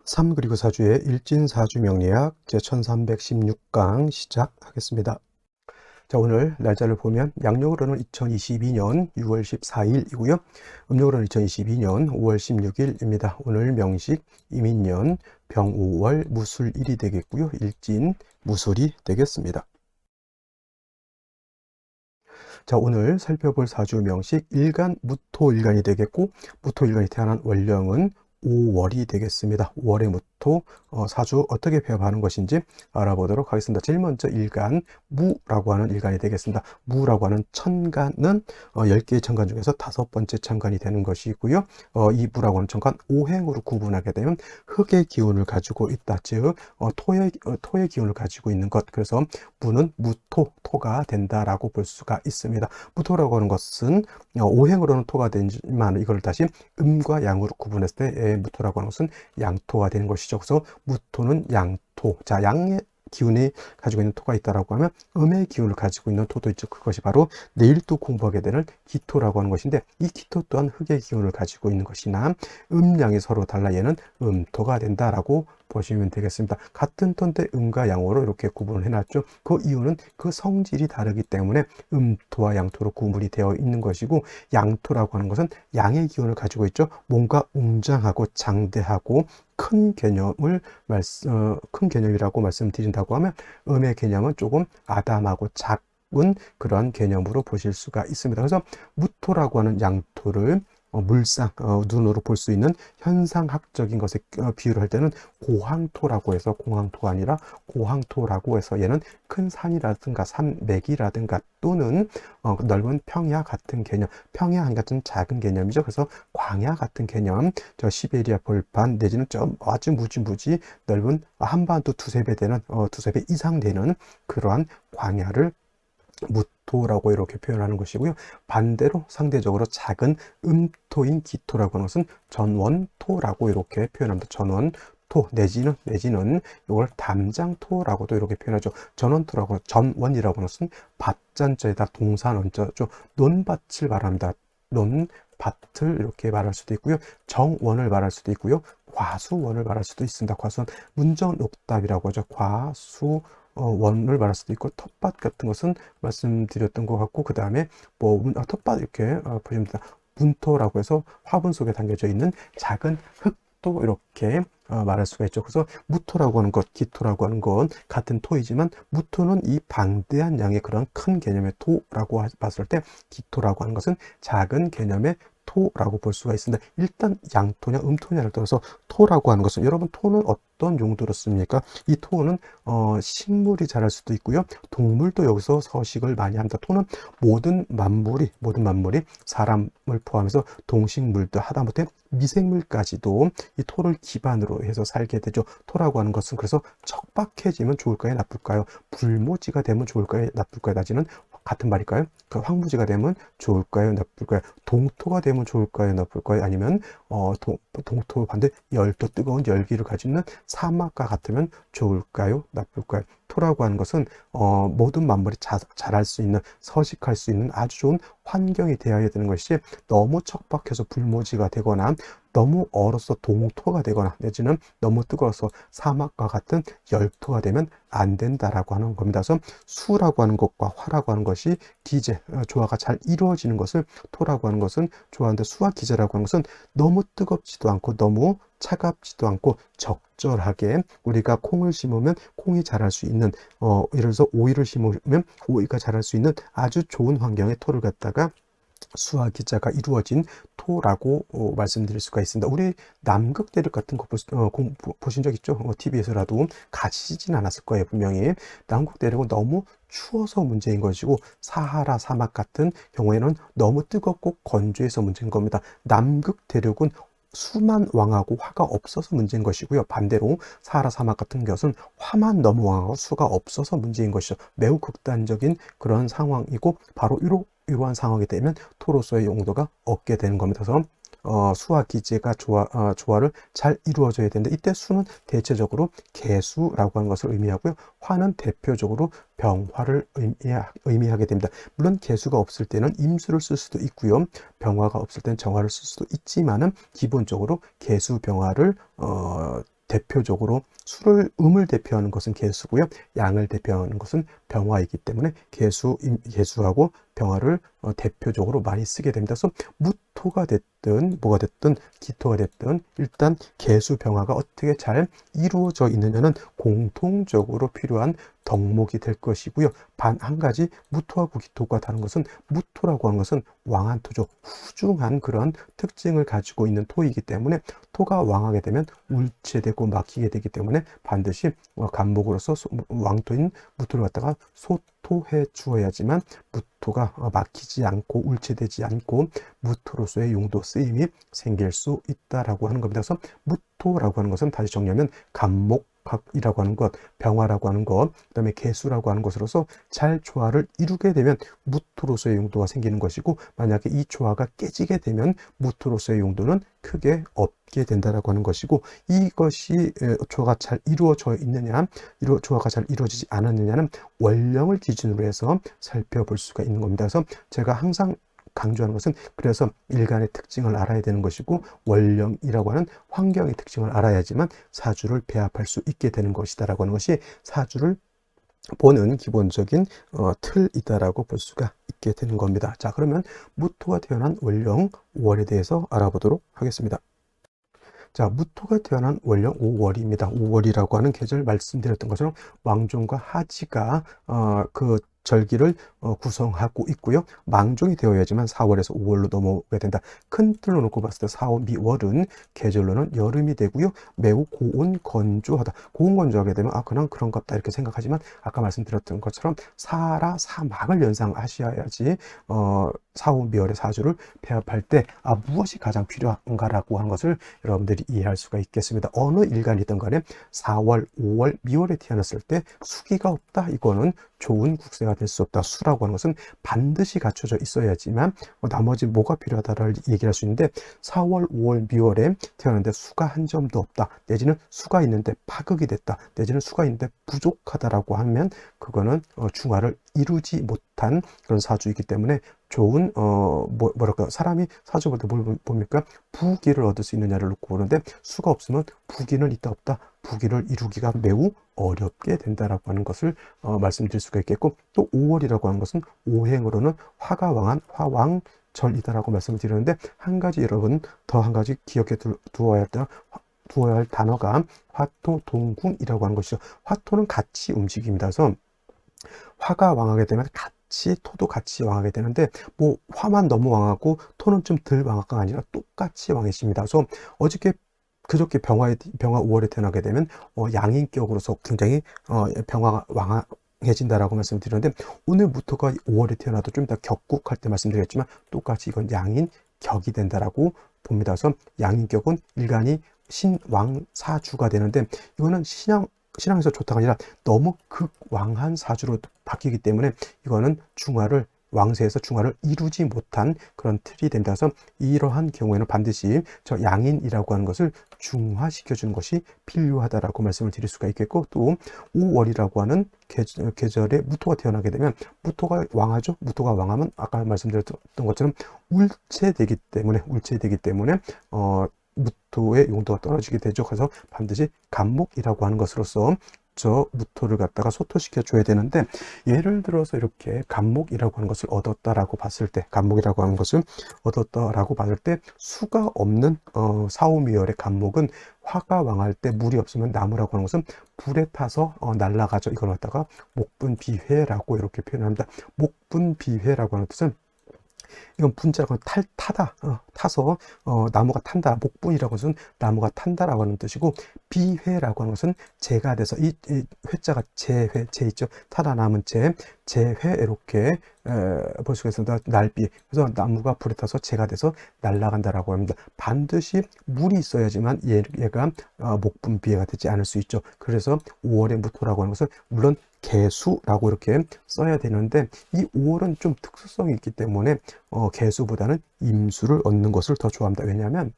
3 그리고 4주의 일진사주명리학 제1316강 시작하겠습니다. 자, 오늘 날짜를 보면 양력으로는 2022년 6월 14일이고요. 음력으로는 2022년 5월 16일입니다. 오늘 명식 이민년 병5월 무술일이 되겠고요. 일진 무술이 되겠습니다. 자, 오늘 살펴볼 사주 명식 일간 무토일간이 되겠고, 무토일간이 태어난 월령은 5월이 되겠습니다. 5월의 무토 사주 어떻게 배합하는 것인지 알아보도록 하겠습니다. 제일 먼저 일간 무라고 하는 일간이 되겠습니다. 무라고 하는 천간은 10개의 천간 중에서 5번째 천간이 되는 것이고요. 이 무라고 하는 천간 오행으로 구분하게 되면 흙의 기운을 가지고 있다. 즉 토의 기운을 가지고 있는 것. 그래서 무는 무토, 토가 된다라고 볼 수가 있습니다. 무토라고 하는 것은 오행으로는 토가 되지만 이걸 다시 음과 양으로 구분했을 때 무토라고 하는 것은 양토가 되는 것이죠. 그래서 무토는 양토. 자, 양의 기운이 가지고 있는 토가 있다라고 하면 음의 기운을 가지고 있는 토도 있죠. 그것이 바로 내일 또 공부하게 되는 기토라고 하는 것인데, 이 기토 또한 흙의 기운을 가지고 있는 것이나 음양이 서로 달라 얘는 음토가 된다라고 보시면 되겠습니다. 같은 토인데 음과 양으로 이렇게 구분을 해놨죠. 그 이유는 그 성질이 다르기 때문에 음토와 양토로 구분이 되어 있는 것이고, 양토라고 하는 것은 양의 기운을 가지고 있죠. 뭔가 웅장하고 장대하고 큰 개념이라고 말씀드린다고 하면, 음의 개념은 조금 아담하고 작은 그런 개념으로 보실 수가 있습니다. 그래서 무토라고 하는 양토를 물상, 눈으로 볼 수 있는 현상학적인 것에 비유를 할 때는 고황토라고 해서, 공황토가 아니라 고황토라고 해서 얘는 큰 산이라든가 산맥이라든가 또는 넓은 평야 같은 개념, 평야 같은 작은 개념이죠. 그래서 광야 같은 개념, 저 시베리아 벌판 내지는 좀 아주 무지무지 넓은 한반도 두세 배 되는, 두세 배 이상 되는 그러한 광야를 무토라고 이렇게 표현하는 것이고요. 반대로 상대적으로 작은 음토인 기토라고 하는 것은 전원토라고 이렇게 표현합니다. 전원토 내지는 이걸 담장토라고도 이렇게 표현하죠. 전원토라고, 전원이라고 하는 것은 밭전자에다 동산원자죠. 논밭을 말합니다. 논밭을 이렇게 말할 수도 있고요. 정원을 말할 수도 있고요. 과수원을 말할 수도 있습니다. 과수원, 문전옥답이라고 하죠. 원을 말할 수도 있고, 텃밭 같은 것은 말씀드렸던 것 같고, 그 다음에 텃밭 이렇게 보시면 됩니다. 문토라고 해서 화분 속에 담겨져 있는 작은 흙도 이렇게 말할 수가 있죠. 그래서 무토라고 하는 것, 기토라고 하는 건 같은 토이지만, 무토는 이 방대한 양의 그런 큰 개념의 토라고 봤을 때, 기토라고 하는 것은 작은 개념의 토라고 볼 수가 있습니다. 일단 양토냐 음토냐를 떠나서 토라고 하는 것은, 여러분 토는 어떤 용도로 씁니까? 이 토는 식물이 자랄 수도 있고요. 동물도 여기서 서식을 많이 합니다. 토는 모든 만물이 사람을 포함해서 동식물도 하다못해 미생물까지도 이 토를 기반으로 해서 살게 되죠. 토라고 하는 것은 그래서 척박해지면 좋을까요? 나쁠까요? 불모지가 되면 좋을까요? 나쁠까요? 낮에는 같은 말일까요? 그 황무지가 되면 좋을까요? 나쁠까요? 동토가 되면 좋을까요? 나쁠까요? 아니면 동토 반대 열도 뜨거운 열기를 가지고 있는 사막과 같으면 좋을까요? 나쁠까요? 토라고 하는 것은 모든 만물이 자랄 수 있는, 서식할 수 있는 아주 좋은 환경이 되어야 되는 것이지, 너무 척박해서 불모지가 되거나 너무 얼어서 동토가 되거나 내지는 너무 뜨거워서 사막과 같은 열토가 되면 안 된다라고 하는 겁니다. 그래서 수라고 하는 것과 화라고 하는 것이 기재, 조화가 잘 이루어지는 것을 토라고 하는 것은 좋아하는데, 수와 기재라고 하는 것은 너무 뜨겁지도 않고 너무 차갑지도 않고 적절하게, 우리가 콩을 심으면 콩이 자랄 수 있는, 예를 들어서 오이를 심으면 오이가 자랄 수 있는 아주 좋은 환경의 토를 갖다가 수와 기자가 이루어진 토라고 말씀드릴 수가 있습니다. 우리 남극 대륙 같은 거 보신 적 있죠? TV에서라도 가시진 않았을 거예요, 분명히. 남극 대륙은 너무 추워서 문제인 것이고, 사하라 사막 같은 경우에는 너무 뜨겁고 건조해서 문제인 겁니다. 남극 대륙은 수만 왕하고 화가 없어서 문제인 것이고요. 반대로 사하라 사막 같은 것은 화만 너무 왕하고 수가 없어서 문제인 것이죠. 매우 극단적인 그런 상황이고, 바로 이러한 상황이 되면 토로서의 용도가 없게 되는 겁니다. 그래서 수와 기재가 조화를 잘 이루어져야 되는데, 이때 수는 대체적으로 개수라고 하는 것을 의미하고요. 화는 대표적으로 병화를 의미하게 됩니다. 물론 개수가 없을 때는 임수를 쓸 수도 있고요. 병화가 없을 때는 정화를 쓸 수도 있지만은 기본적으로 개수 병화를 대표적으로 음을 대표하는 것은 개수고요. 양을 대표하는 것은 병화이기 때문에 개수하고 병화를 대표적으로 많이 쓰게 됩니다. 그래서 무토가 됐든 뭐가 됐든 기토가 됐든 일단 개수 병화가 어떻게 잘 이루어져 있느냐는 공통적으로 필요한 덕목이 될 것이고요. 한 가지 무토하고 기토가 다른 것은 무토라고 하는 것은 왕한 토죠. 후중한 그런 특징을 가지고 있는 토이기 때문에 토가 왕하게 되면 울체되고 막히게 되기 때문에 반드시 간목으로서 왕토인 무토를 갖다가 소토해 주어야지만 무토가 막히지 않고 울체되지 않고 무토로서의 용도 쓰임이 생길 수 있다라고 하는 겁니다. 그래서 무토라고 하는 것은 다시 정리하면 간목이라고 하는 것, 병화라고 하는 것, 그 다음에 개수라고 하는 것으로서 잘 조화를 이루게 되면 무토로서의 용도가 생기는 것이고, 만약에 이 조화가 깨지게 되면 무토로서의 용도는 크게 없게 된다라고 하는 것이고, 이것이 조화가 잘 이루어져 있느냐, 조화가 잘 이루어지지 않았느냐는 원령을 기준으로 해서 살펴볼 수가 있는 겁니다. 그래서 제가 항상 강조하는 것은 그래서 일간의 특징을 알아야 되는 것이고 원령이라고 하는 환경의 특징을 알아야지만 사주를 배합할 수 있게 되는 것이다라고 하는 것이 사주를 보는 기본적인 틀이다라고 볼 수가 있게 되는 겁니다. 자, 그러면 무토가 태어난 원령 5월에 대해서 알아보도록 하겠습니다. 자, 무토가 태어난 원령 5월입니다. 5월이라고 하는 계절 말씀드렸던 것처럼 왕종과 하지가 그 절기를 구성하고 있고요. 망종이 되어야지만 4월에서 5월로 넘어가야 된다. 큰 틀로 놓고 봤을 때 4월, 미월은 계절로는 여름이 되고요. 매우 고온 건조하다. 고온 건조하게 되면 그냥 그런갑다 이렇게 생각하지만 아까 말씀드렸던 것처럼 사막을 연상하셔야지 4월, 미월의 사주를 배합할 때 무엇이 가장 필요한가라고 하는 것을 여러분들이 이해할 수가 있겠습니다. 어느 일간이든 간에 4월, 5월, 미월에 태어났을 때 수기가 없다. 이거는 좋은 국세가 될 수 없다. 수라고 하는 것은 반드시 갖춰져 있어야지만 나머지 뭐가 필요하다를 얘기할 수 있는데 4월, 5월, 미월에 태어났는데 수가 한 점도 없다. 내지는 수가 있는데 파극이 됐다. 내지는 수가 있는데 부족하다라고 하면 그거는 중화를 이루지 못한 그런 사주이기 때문에 좋은 뭐랄까 사람이 사주 볼 때 뭘 봅니까? 부귀를 얻을 수 있느냐를 놓고 보는데 수가 없으면 부귀는 있다 없다. 부귀를 이루기가 매우 어렵게 된다라고 하는 것을 말씀드릴 수가 있겠고, 또 5월이라고 하는 것은 오행으로는 화가 왕한 화왕절이다라고 말씀을 드리는데 한 가지 여러분 더 한 가지 기억해 두어야 할 단어가 화토 동군이라고 하는 것이죠. 화토는 같이 움직입니다. 그래서 화가 왕하게 되면 토도 같이 왕하게 되는데 뭐 화만 너무 왕하고 토는 좀 덜 왕하가 아니라 똑같이 왕해집니다. 그래서 그저께 병화 5월에 태어나게 되면 양인격으로서 굉장히 병화가 왕해진다라고 말씀드렸는데 오늘 무토가 5월에 태어나도 좀 이따 격국할 때 말씀드렸지만 똑같이 이건 양인격이 된다라고 봅니다. 그래서 양인격은 일간이 신왕사주가 되는데 이거는 신앙에서 좋다가 아니라 너무 극왕한 사주로 바뀌기 때문에 이거는 왕세에서 중화를 이루지 못한 그런 틀이 됩니다. 그래서 이러한 경우에는 반드시 저 양인이라고 하는 것을 중화시켜주는 것이 필요하다라고 말씀을 드릴 수가 있겠고, 또 5월이라고 하는 계절에 무토가 태어나게 되면 무토가 왕하죠. 무토가 왕하면 아까 말씀드렸던 것처럼 울체되기 때문에 무토의 용도가 떨어지게 되죠. 그래서 반드시 간목이라고 하는 것으로서 저 무토를 갖다가 소토시켜 줘야 되는데, 예를 들어서 이렇게 간목이라고 하는 것을 얻었다라고 봤을 때 수가 없는 4, 5, 미월의 간목은 화가 왕할 때 물이 없으면 나무라고 하는 것은 불에 타서 날아가죠. 이걸 갖다가 목분비회라고 이렇게 표현합니다. 목분비회라고 하는 뜻은 이건 분자라고 타서 나무가 탄다. 목분이라고 하는 것은 나무가 탄다라고 하는 뜻이고, 비회라고 하는 것은 재가 돼서 이 회자가 재회 있죠. 타다 남은 재회 이렇게 볼 수가 있습니다. 날비. 그래서 나무가 불에 타서 재가 돼서 날아간다라고 합니다. 반드시 물이 있어야지만 얘가 목분비회가 되지 않을 수 있죠. 그래서 5월의 무토라고 하는 것은 물론 개수라고 이렇게 써야 되는데 이 5월은 좀 특수성이 있기 때문에 개수보다는 임수를 얻는 것을 더 좋아합니다. 왜냐하면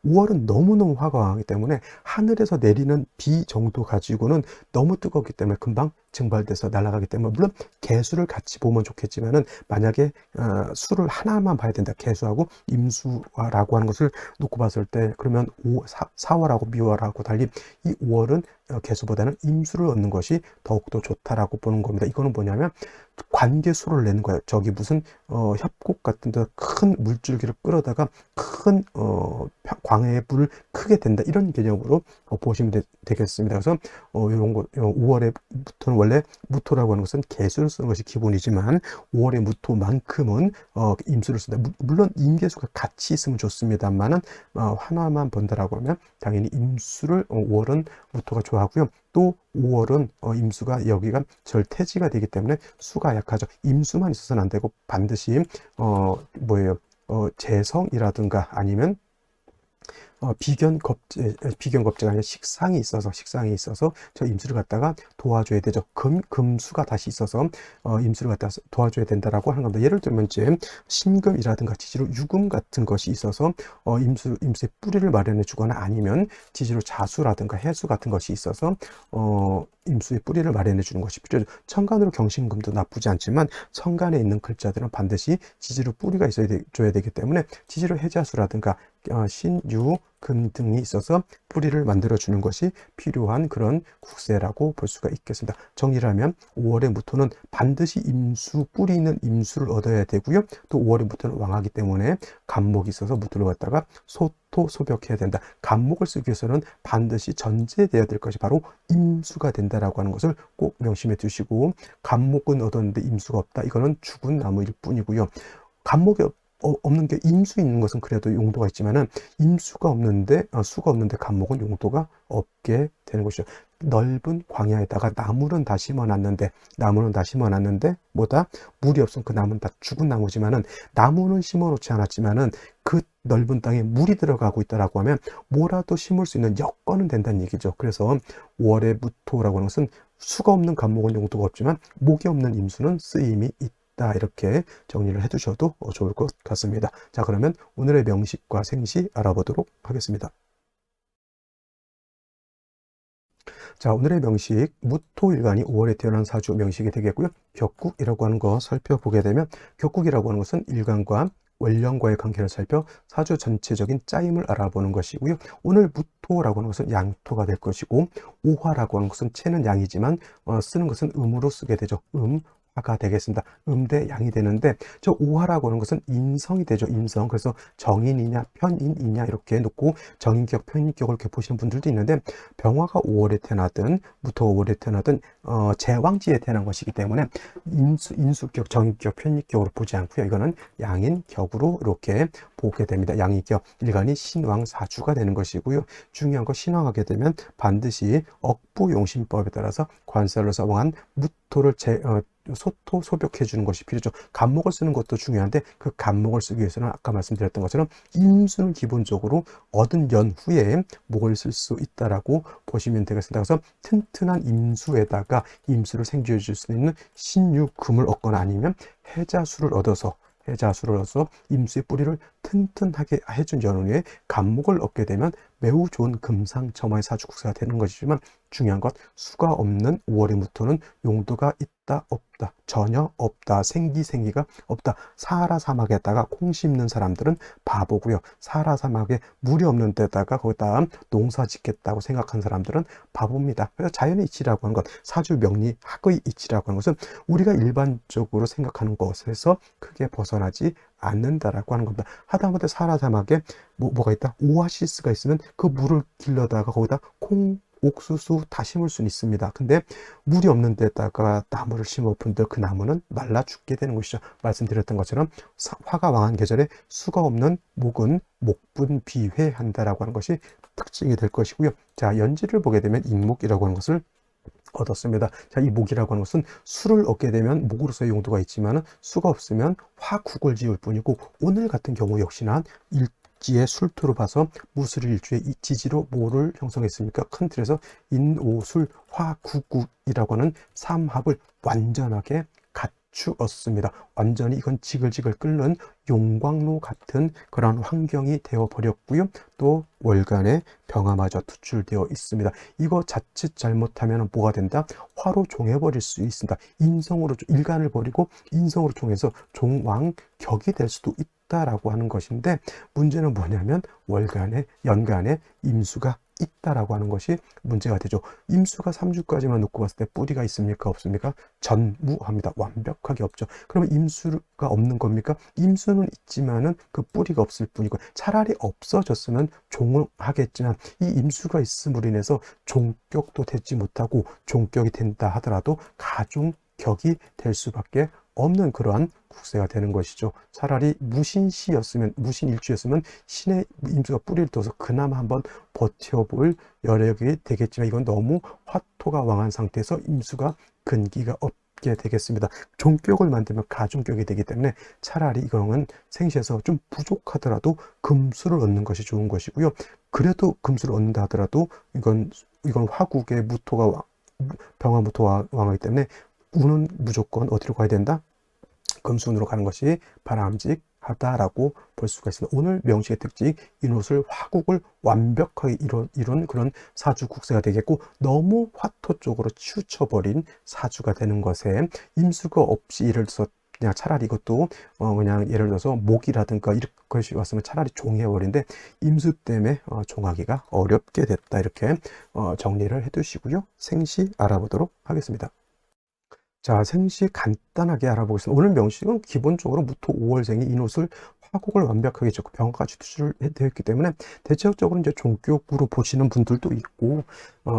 5월은 너무너무 화가 강하기 때문에 하늘에서 내리는 비 정도 가지고는 너무 뜨겁기 때문에 금방 증발돼서 날아가기 때문에, 물론 개수를 같이 보면 좋겠지만은 만약에 수를 하나만 봐야 된다. 개수하고 임수라고 하는 것을 놓고 봤을 때, 그러면 4월하고 미월하고 달리 이 5월은 개수보다는 임수를 얻는 것이 더욱더 좋다라고 보는 겁니다. 이거는 뭐냐면 관계수를 내는 거예요. 저기 무슨 협곡 같은 데 큰 물줄기를 끌어다가 큰 광해의 불을 크게 된다, 이런 개념으로 보시면 되겠습니다. 그래서 이런 거 5월에부터는 원래 무토라고 하는 것은 개수를 쓰는 것이 기본이지만 5월의 무토만큼은 임수를 쓴다. 물론 임계수가 같이 있으면 좋습니다만은 하나만 본다라고 하면 당연히 임수를 5월은 무토가 좋아하고요. 또 5월은 임수가 여기가 절퇴지가 되기 때문에 수가 약하죠. 임수만 있어서는 안 되고 반드시 재성이라든가 아니면 비견겁재가 아니라 식상이 있어서 저 임수를 갖다가 도와줘야 되죠. 금수가 다시 있어서 임수를 갖다가 도와줘야 된다라고 하는 겁니다. 예를 들면 이제 신금이라든가 지지로 유금 같은 것이 있어서 임수의 뿌리를 마련해 주거나, 아니면 지지로 자수라든가 해수 같은 것이 있어서 임수의 뿌리를 마련해 주는 것이 필요하죠. 천간으로 경신금도 나쁘지 않지만 천간에 있는 글자들은 반드시 지지로 뿌리가 줘야 되기 때문에 지지로 해자수라든가 신유 금 등이 있어서 뿌리를 만들어 주는 것이 필요한 그런 국세라고 볼 수가 있겠습니다. 정리를 하면 5월의 무토는 반드시 임수, 뿌리 있는 임수를 얻어야 되고요. 또 5월의 무토는 왕하기 때문에 간목이 있어서 무토를 갖다가 소토 소벽해야 된다. 간목을 쓰기 위해서는 반드시 전제되어야 될 것이 바로 임수가 된다라고 하는 것을 꼭 명심해 두시고, 간목은 얻었는데 임수가 없다, 이거는 죽은 나무일 뿐이고요. 간목이 없는 게 임수 있는 것은 그래도 용도가 있지만은 임수가 없는데 수가 없는데 간목은 용도가 없게 되는 것이죠. 넓은 광야에다가 나무는 다 심어놨는데 뭐다? 물이 없으면 그 나무는 다 죽은 나무지만은, 나무는 심어놓지 않았지만은 그 넓은 땅에 물이 들어가고 있다라고 하면 뭐라도 심을 수 있는 여건은 된다는 얘기죠. 그래서 5월의 무토라고 하는 것은 수가 없는 간목은 용도가 없지만 목이 없는 임수는 쓰임이 있다, 이렇게 정리를 해두셔도 좋을 것 같습니다. 자, 그러면 오늘의 명식과 생시 알아보도록 하겠습니다. 자, 오늘의 명식, 무토일간이 5월에 태어난 사주 명식이 되겠고요. 격국이라고 하는 거 살펴보게 되면, 격국이라고 하는 것은 일간과 월령과의 관계를 살펴 사주 전체적인 짜임을 알아보는 것이고요. 오늘 무토라고 하는 것은 양토가 될 것이고, 오화라고 하는 것은 체는 양이지만 쓰는 것은 음으로 쓰게 되죠. 화가 되겠습니다. 대 양이 되는데, 저 오화라고 하는 것은 인성이 되죠. 인성. 그래서 정인이냐 편인이냐 이렇게 놓고 정인격 편인격을 이렇게 보시는 분들도 있는데, 병화가 5월에 태어나든 무토가 5월에 태어나든 제왕지에 태어난 것이기 때문에 인수격, 정인격, 편인격으로 보지 않고요. 이거는 양인격으로 이렇게 보게 됩니다. 양인격, 일간이 신왕 사주가 되는 것이고요. 중요한 거, 신왕하게 되면 반드시 억부용신법에 따라서 관살로 서왕한 무토를 소토 소벽해 주는 것이 필요죠. 간목을 쓰는 것도 중요한데, 그 간목을 쓰기 위해서는 아까 말씀드렸던 것처럼 임수는 기본적으로 얻은 연후에 목을 쓸 수 있다라고 보시면 되겠습니다. 그래서 튼튼한 임수에다가 임수를 생지해 줄 수 있는 신유금을 얻거나, 아니면 해자수를 얻어서 임수의 뿌리를 튼튼하게 해준 연후에 간목을 얻게 되면 매우 좋은 금상첨화의 사주국사가 되는 것이지만, 중요한 것, 수가 없는 5월의 무토는 용도가 있다 없다, 전혀 없다, 생기가 없다. 사하라 사막에다가 콩 심는 사람들은 바보고요. 사하라 사막에 물이 없는 데다가 거기다 농사 짓겠다고 생각한 사람들은 바보입니다. 그래서 자연의 이치라고 하는 것, 사주 명리 학의 이치라고 하는 것은 우리가 일반적으로 생각하는 것에서 크게 벗어나지 않는다라고 하는 겁니다. 하다못해 사하라 사막에 뭐가 있다? 오아시스가 있으면 그 물을 길러다가 거기다 콩, 옥수수 다 심을 수는 있습니다. 근데 물이 없는 데다가 나무를 심어본들 그 나무는 말라 죽게 되는 것이죠. 말씀드렸던 것처럼 화가 왕한 계절에 수가 없는 목은 목분비회한다라고 하는 것이 특징이 될 것이고요. 자, 연지를 보게 되면 인목이라고 하는 것을 얻었습니다. 자, 이 목이라고 하는 것은 수를 얻게 되면 목으로서의 용도가 있지만 수가 없으면 화국을 지을 뿐이고, 오늘 같은 경우 역시나 일지의 술토로 봐서 무술일주의 이 지지로 뭐를 형성했습니까? 큰 틀에서 인오술 화구국이라고 하는 삼합을 완전하게 갖추었습니다. 완전히 이건 지글지글 끓는 용광로 같은 그런 환경이 되어 버렸고요. 또 월간의 병화마저 투출되어 있습니다. 이거 자칫 잘못하면 뭐가 된다? 화로 종해버릴 수 있습니다. 인성으로 일간을 버리고 인성으로 종해서 종왕격이 될 수도 있다라고 하는 것인데, 문제는 뭐냐면 월간에 연간에 임수가 있다라고 하는 것이 문제가 되죠. 임수가 3주까지만 놓고 봤을 때 뿌리가 있습니까? 없습니까? 전무합니다. 완벽하게 없죠. 그러면 임수가 없는 겁니까? 임수는 있지만은 그 뿌리가 없을 뿐이고, 차라리 없어졌으면 종하겠지만 이 임수가 있음으로 인해서 종격도 되지 못하고, 종격이 된다 하더라도 가중격이 될 수밖에 없는 그러한 국세가 되는 것이죠. 차라리 무신시였으면, 무신일주였으면 신의 임수가 뿌리를 둬서 그나마 한번 버텨볼 여력이 되겠지만, 이건 너무 화토가 왕한 상태에서 임수가 근기가 없게 되겠습니다. 종격을 만들면 가중격이 되기 때문에 차라리 이거는 생시에서 좀 부족하더라도 금수를 얻는 것이 좋은 것이고요. 그래도 금수를 얻는다 하더라도 이건 화국의 무토가 병화무토가 왕이기 때문에 운은 무조건 어디로 가야 된다? 금수운으로 가는 것이 바람직하다라고 볼 수가 있습니다. 오늘 명식의 특징, 인옷을 화국을 완벽하게 이룬 그런 사주 국세가 되겠고, 너무 화토 쪽으로 치우쳐버린 사주가 되는 것에 임수가 없이, 예를 들어서 그냥 차라리 이것도 그냥 예를 들어서 목이라든가 이런 것이 왔으면 차라리 종해버린데, 임수 때문에 종하기가 어렵게 됐다, 이렇게 정리를 해두시고요. 생시 알아보도록 하겠습니다. 자, 생시 간단하게 알아보겠습니다. 오늘 명식은 기본적으로 무토 5월생이 인옷을 화국을 완벽하게 적고 병까지 투출되어 있기 때문에 대체적으로 이제 종격으로 보시는 분들도 있고,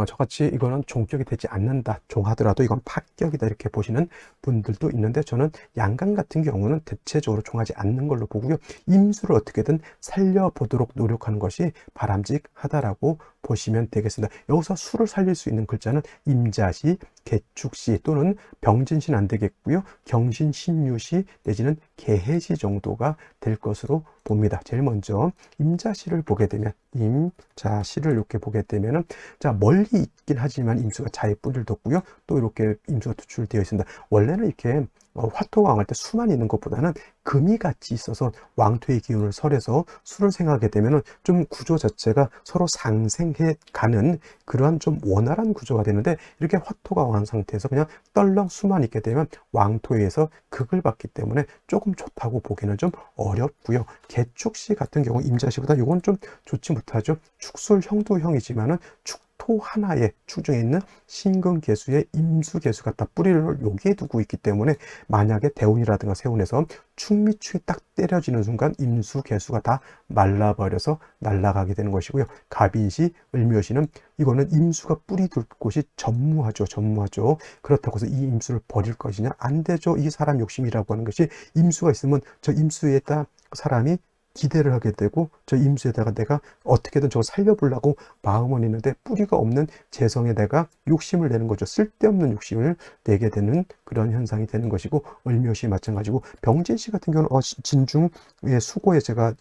저같이 이거는 종격이 되지 않는다, 종하더라도 이건 파격이다, 이렇게 보시는 분들도 있는데, 저는 양간 같은 경우는 대체적으로 종하지 않는 걸로 보고요. 임수를 어떻게든 살려보도록 노력하는 것이 바람직하다라고 보시면 되겠습니다. 여기서 수를 살릴 수 있는 글자는 임자시, 개축시 또는 병진시는 안 되겠고요. 경신, 신유시 내지는 개해시 정도가 될 것으로 봅니다. 제일 먼저 임자시를 보게 되면, 임자시를 이렇게 보게 되면은, 자, 멀리 있긴 하지만 임수가 자의 뿌리를 뒀고요. 또 이렇게 임수가 투출되어 있습니다. 원래는 이렇게 화토가 왕할 때 수만 있는 것보다는 금이 같이 있어서 왕토의 기운을 설해서 수를 생각하게 되면은 좀 구조 자체가 서로 상생해 가는 그러한 좀 원활한 구조가 되는데, 이렇게 화토가 왕한 상태에서 그냥 떨렁 수만 있게 되면 왕토에 의해서 극을 받기 때문에 조금 좋다고 보기는 좀 어렵고요. 개축시 같은 경우 임자시보다 이건 좀 좋지 못하죠. 축술 형도형이지만은 축토 하나에 축중에 있는 신금계수의 임수계수가 다 뿌리를 여기에 두고 있기 때문에, 만약에 대운이라든가 세운에서 축미축이 딱 때려지는 순간 임수계수가 다 말라버려서 날아가게 되는 것이고요. 갑인시, 을묘시는 이거는 임수가 뿌리 둘 곳이 전무하죠. 전무하죠. 그렇다고 해서 이 임수를 버릴 것이냐? 안 되죠. 이 사람 욕심이라고 하는 것이, 임수가 있으면 저 임수에다 사람이 기대를 하게 되고, 저 임수에다가 내가 어떻게든 저거 살려보려고 마음은 있는데 뿌리가 없는 재성에 내가 욕심을 내는 거죠. 쓸데없는 욕심을 내게 되는 그런 현상이 되는 것이고, 을묘시 마찬가지고, 병진시 같은 경우는 진중의 수고에 제가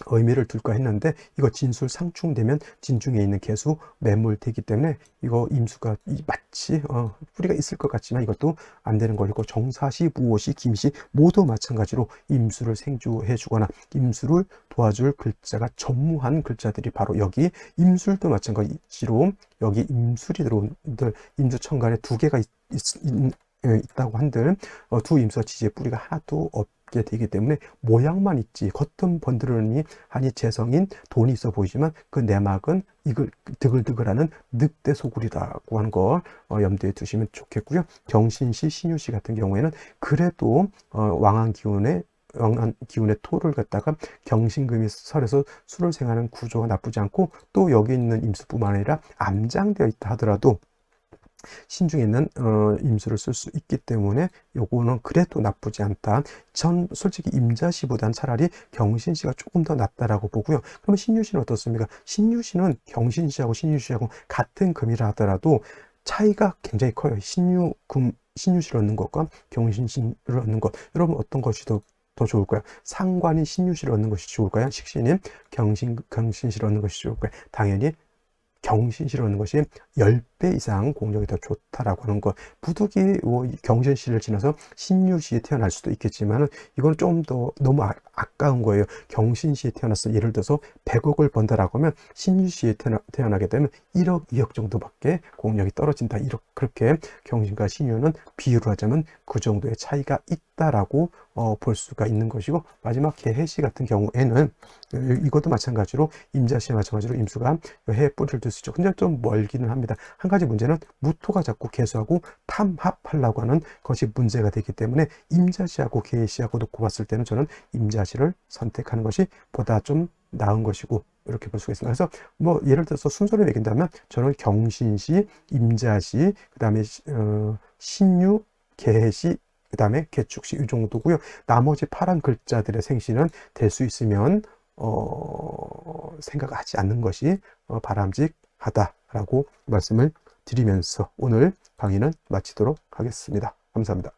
의미를 둘까 했는데, 이거 진술 상충되면 진중에 있는 개수 매몰되기 때문에 이거 임수가 마치 뿌리가 있을 것 같지만 이것도 안 되는 것이고, 정사시, 무오시, 김시 모두 마찬가지로 임수를 생주해 주거나 임수를 도와줄 글자가 전무한 글자들이 바로 여기, 임술도 마찬가지로 여기 임술이 들어온 들, 임수천간에 두 개가 있다고 한들 두 임수와 지지의 뿌리가 하나도 없게 되기 때문에 모양만 있지 겉은 번드러니 하니 재성인 돈이 있어 보이지만 그 내막은 이걸 드글드글하는 늑대 소굴이라고 하는 걸 염두에 두시면 좋겠고요. 경신시, 신유시 같은 경우에는 그래도 왕한 기운의 토를 갖다가 경신금이 설해서 수를 생하는 구조가 나쁘지 않고, 또 여기 있는 임수뿐만 아니라 암장되어 있다 하더라도 신중에 있는 임수를 쓸 수 있기 때문에 요거는 그래도 나쁘지 않다. 전 솔직히 임자시보다는 차라리 경신시가 조금 더 낫다라고 보고요. 그러면 신유시는 어떻습니까? 신유시는 경신시하고 신유시하고 같은 금이라 하더라도 차이가 굉장히 커요. 신유시를 얻는 것과 경신시를 얻는 것, 여러분 어떤 것이 더 좋을까요? 상관인 신유시를 얻는 것이 좋을까요? 식신인 경신시를 얻는 것이 좋을까요? 당연히 경신시라는 것이 10배 이상 공력이 더 좋다라고 하는 것. 부득이 경신시를 지나서 신유시에 태어날 수도 있겠지만 이건 좀 더 너무 아까운 거예요. 경신시에 태어나서 예를 들어서 100억을 번다라고 하면 신유시에 태어나게 되면 1억, 2억 정도밖에 공력이 떨어진다. 그렇게 경신과 신유는 비유를 하자면 그 정도의 차이가 있다라고 볼 수가 있는 것이고, 마지막 개해시 같은 경우에는 이것도 마찬가지로 임자시와 마찬가지로 임수가 해에 뿌리를 둘 수 있죠. 근데 좀 멀기는 합니다. 한 가지 문제는 무토가 자꾸 개수하고 탐합하려고 하는 것이 문제가 되기 때문에 임자시하고 개해시하고 놓고 봤을 때는 저는 임자시를 선택하는 것이 보다 좀 나은 것이고, 이렇게 볼 수가 있습니다. 그래서 뭐 예를 들어서 순서를 매긴다면 저는 경신시, 임자시, 그 다음에 신유, 개해시, 그 다음에 개축시 이 정도고요. 나머지 파란 글자들의 생시는 될 수 있으면 생각하지 않는 것이 바람직하다라고 말씀을 드리면서 오늘 강의는 마치도록 하겠습니다. 감사합니다.